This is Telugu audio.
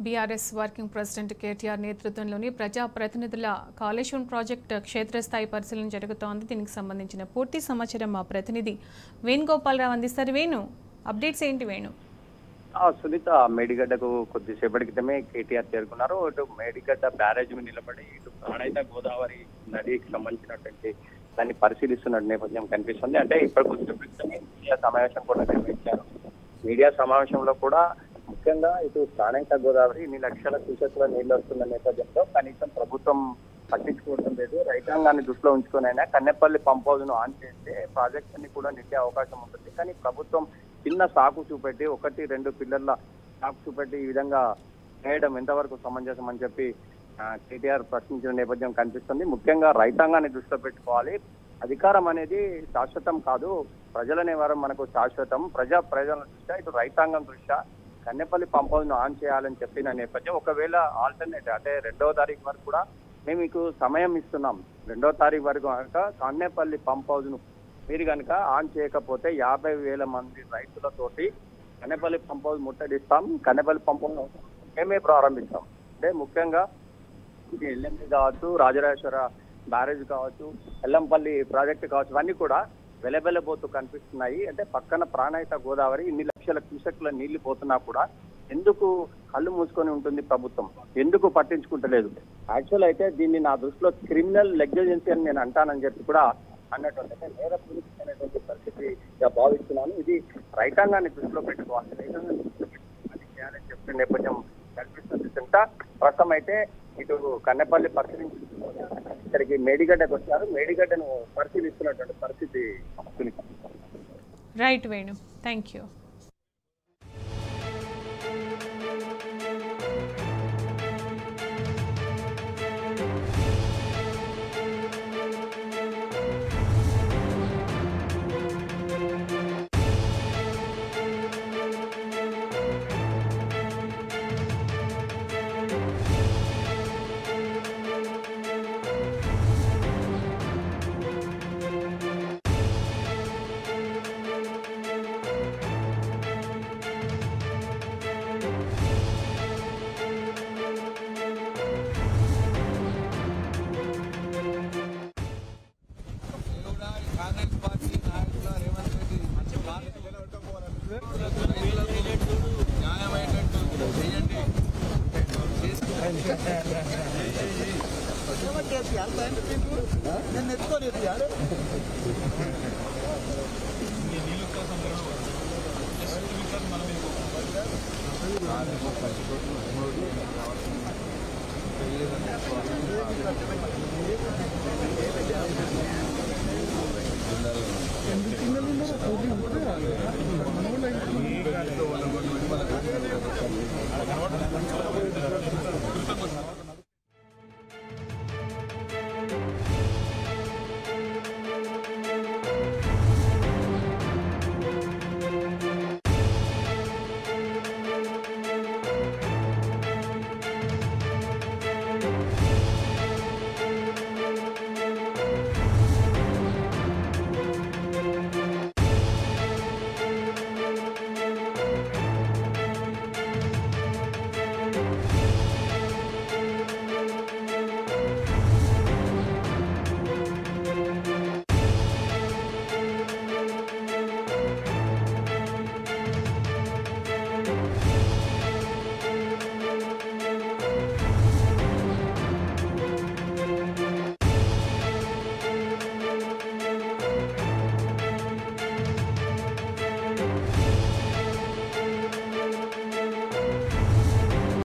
బీఆర్ఎస్ వర్కింగ్ ప్రెసిడెంట్ కేటీఆర్ నేతృత్వంలోని ప్రజా ప్రతినిధుల కాళేశ్వరం ప్రాజెక్టు క్షేత్రస్థాయి పరిశీలన జరుగుతోంది. దీనికి సంబంధించిన పూర్తి సమాచారం మా ప్రతినిధి వేణుగోపాలరావు అందిస్తారు. వేణు, అప్డేట్స్ ఏంటి వేణు? సునీత, మేడిగడ్డకు కొద్దిసేపటి క్రితమే కేటీఆర్ చేరుకున్నారు. ఇటు మేడిగడ్డ బ్యారేజ్ మీద నిలబడి ఇటు ప్రాణహిత గోదావరి నదికి సంబంధించినటువంటి దాన్ని పరిశీలిస్తున్న నేపథ్యం కనిపిస్తుంది. అంటే ఇప్పటి కొద్దిసేపటి క్రితమే మీడియా సమావేశం కూడా నిర్వహించారు. మీడియా సమావేశంలో కూడా ముఖ్యంగా ఇటు ప్రాణహిత గోదావరి ఇన్ని లక్షల క్యూసెక్ల నీళ్లు వస్తున్న నేపథ్యంలో కనీసం ప్రభుత్వం పట్టించుకోవడం లేదు. రైతాంగాన్ని దృష్టిలో ఉంచుకునైనా కన్నెపల్లి పంప్ హౌస్ ను ఆన్ చేస్తే ప్రాజెక్ట్ ని కూడా నిండే అవకాశం ఉంటుంది. కానీ ప్రభుత్వం చిన్న సాకు చూపెట్టి 1-2 పిల్లర్ల సాకు చూపెట్టి ఈ విధంగా చేయడం ఎంతవరకు సమంజసం అని చెప్పి కేటీఆర్ ప్రశ్నించిన నేపథ్యం కనిపిస్తుంది. ముఖ్యంగా రైతాంగాన్ని దృష్టిలో పెట్టుకోవాలి. అధికారం అనేది శాశ్వతం కాదు, ప్రజలనే వారు మనకు శాశ్వతం. ప్రజల దృష్ట్యా ఇటు రైతాంగం దృష్ట్యా కన్నెపల్లి పంప్ హౌస్ ను ఆన్ చేయాలని చెప్పిన నేపథ్యం, ఒకవేళ ఆల్టర్నేట్ అంటే 2వ తారీఖు వరకు కూడా మేము మీకు సమయం ఇస్తున్నాం. 2వ తారీఖు వరకు కనుక కన్నెపల్లి పంప్ హౌస్ ను మీరు కనుక ఆన్ చేయకపోతే 50,000 మంది రైతులతోటి కన్నెపల్లి పంప్ హౌస్ ముట్టడిస్తాం, కన్నెపల్లి పంప్ హౌస్ మేమే ప్రారంభిస్తాం. అంటే ముఖ్యంగా ఇది ఎల్ఎంపీ కావచ్చు, రాజరాజేశ్వర బ్యారేజ్ కావచ్చు, ఎల్లంపల్లి ప్రాజెక్టు కావచ్చు, ఇవన్నీ కూడా వెలబెలబోతూ కనిపిస్తున్నాయి. అంటే పక్కన ప్రాణహిత గోదావరి ఇన్ని లక్షల క్యూసెక్ల నీళ్లు పోతున్నా కూడా ఎందుకు కళ్ళు మూసుకొని ఉంటుంది ప్రభుత్వం, ఎందుకు పట్టించుకుంటలేదు? యాక్చువల్ అయితే దీన్ని నా దృష్టిలో క్రిమినల్ నెగ్లిజెన్సీ అని నేను అంటానని చెప్పి కూడా అన్నటువంటి నేరపూరితమైనటువంటి పరిస్థితిగా భావిస్తున్నాను. ఇది రైతాంగాన్ని దృష్టిలో పెట్టుకోవాలి, రైతాంగాన్ని దృష్టిలో పెట్టుకోవాలి చేయాలని చెప్పిన నేపథ్యం కనిపిస్తుంది. ప్రస్తుతం అయితే ఇటు కన్నెపల్లి పరిశీలించి ఇక్కడికి మేడిగడ్డకు వచ్చారు. మేడిగడ్డను పరిశీలిస్తున్నటువంటి పరిస్థితి. Right Venu, thank you. ఎందుకు